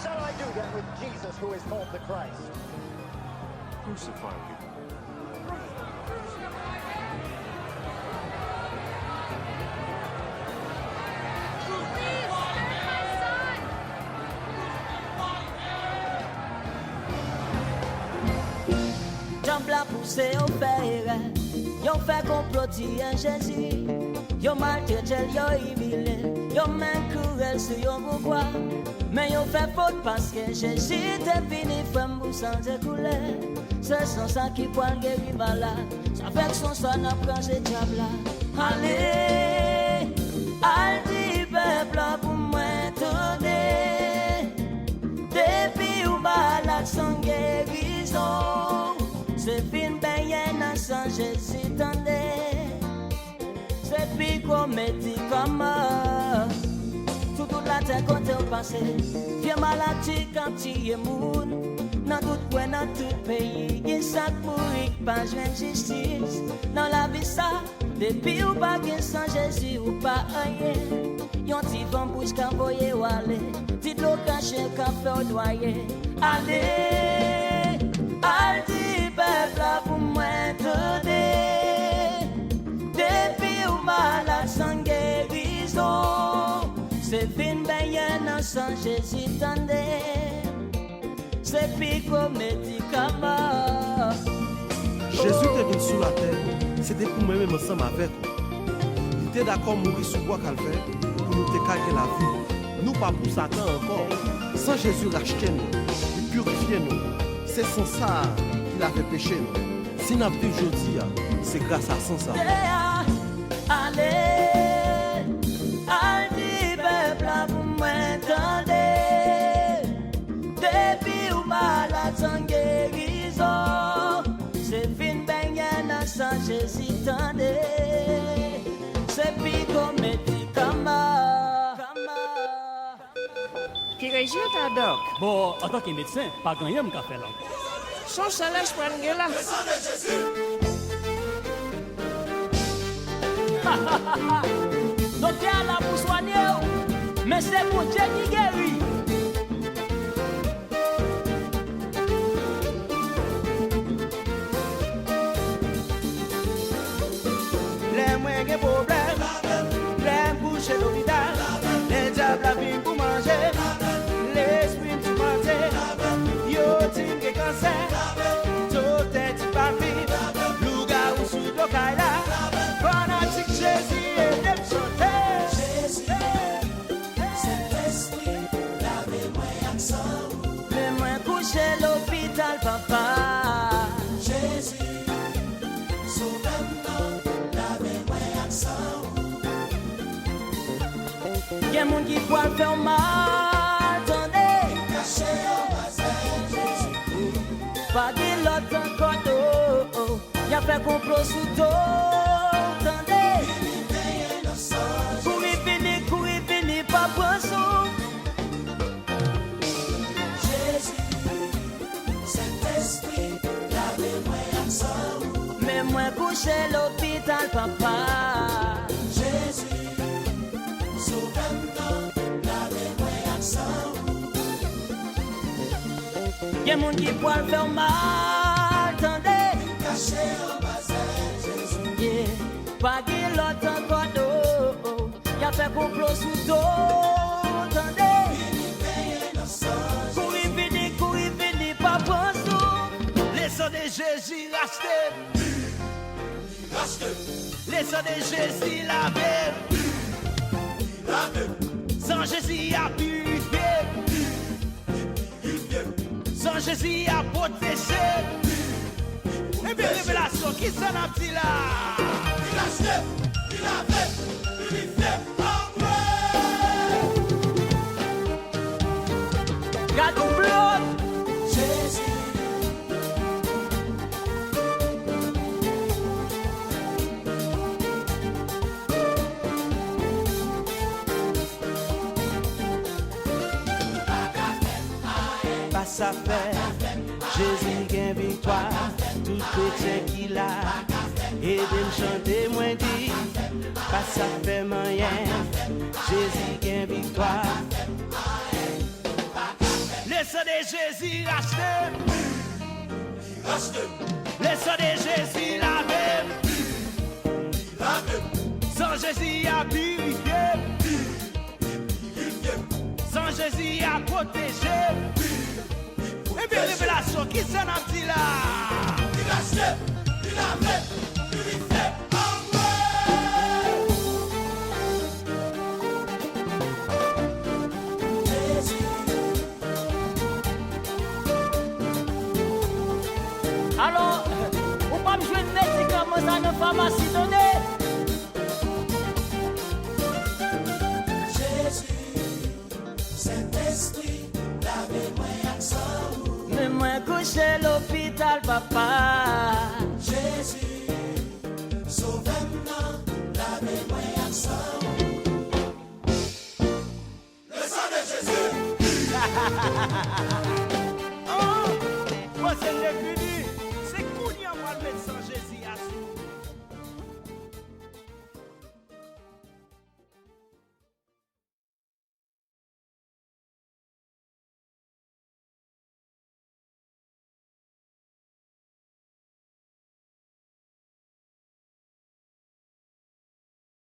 shall I do then with Jesus who is called the Christ? Crucify him. Jambla poussé au fer, yon fait comploter en Jésus. Yon maltraité, yon humilié, yon même cruel sur yon pourquoi. Mais yon fait faute parce que Jésus t'est fini, femme vous sans écouler. C'est son sang qui pointe guéri malade. Avec son sang n'a plongé diable. Allez, allez, peuple, pour moi tourner. Depuis ou malade sans guérison. C'est fin ben dans sang Jésus tendait. C'est puis qu'on médicament. Tout la terre quand on passe. Vieux maladie quand tu es moun. Dans tout point, dans tout pays. Il s'en pourrit pas joindre justice. Dans la vie ça. Depuis ou pas bien sans Jésus ou pas rien. Yon ti van bouche qu'à voyer ou aller. Ti l'eau caché qu'à faire doyer. Allez, allez, peuple pour moi donner. Depuis ou malade sans guérison. C'est fin ben dans sans Jésus tendait. C'est pico médicament. Jésus est venu sur la terre. C'était pour moi-même ensemble avec nous. Il était d'accord mourir sur bois calvaire pour nous décaler la vie. Nous pas pour Satan encore. Sans Jésus racheter nous, il purifier nous. C'est sans ça qu'il a fait péché nous. Si nous avons vu aujourd'hui, c'est grâce à sans ça. Allez, allez, peuple, pour moi entendez. Depuis ou malade sans guérison. C'est fin ben y'en sans Jésus tendez. C'est pico médicament. Qui régit ta doc? Bon, en tant que médecin, pas grand chose qu'à faire là. Son salaire, je prends là. Docteur là pour soigner, mais c'est pour Dieu qui guérit. Les moins de problèmes, les bouches et l'hôpital, les diables la vie pour manger, l'esprit du matin, yo ting et cancer, tout est pas vivre, louga ou sous le caïla, fanatique Jésus et les chanter. Jésus, c'est l'esprit, lavez-moi avec ça. Les moins couchés l'hôpital, papa. Jésus, sauvez-moi, lavez-moi avec ça. Y'a mon qui pourra faire mal, attendez. Caché au bassin, Jésus. Pas de l'autre encore d'eau. Y'a fait complot sous dos, attendez. Courir, fini, pas poisson. Jésus, cet esprit, lavez-moi avec ça. Mais moi couché l'hôpital, papa. Jésus, sauvez-moi, lavez-moi avec ça. Y'a mon qui pourra faire mal, attendez. Caché au bassin, Jésus. Yeah. Pas de l'autre encore d'eau. Y'a fait complot sous dos, attendez. Courir, fini, pas poisson. Les sons de Jésus rachetés. Les sons de Jésus lavés. Sans Jésus a purifié. Sans Jésus a protégé. Et bien révélation, qui s'en a dit là? Il a acheté, il a fait, il fait en moi. Garde mon bloc. Jésus. Pas ça fait, Jésus gagne victoire, tout chrétien qu'il a, et de me chanter moins dit, pas ça fait moyen, Jésus gagne victoire. Jésus racheté. Le sang de Jésus lavé. Sans Jésus a purifié. Sans Jésus a protégé. Et bien révélation, qui s'en a dit là? Il a acheté, il a fait, purifié. Alors, ou pas me jouer de médicaments dans nos pharmacies données. Saint-Esprit, lavez-moi avec sang. Mais moi couché à l'hôpital, papa. Jésus, sauvez-moi, lavez-moi avec sang. Le sang de Jésus. Oh, moi c'est le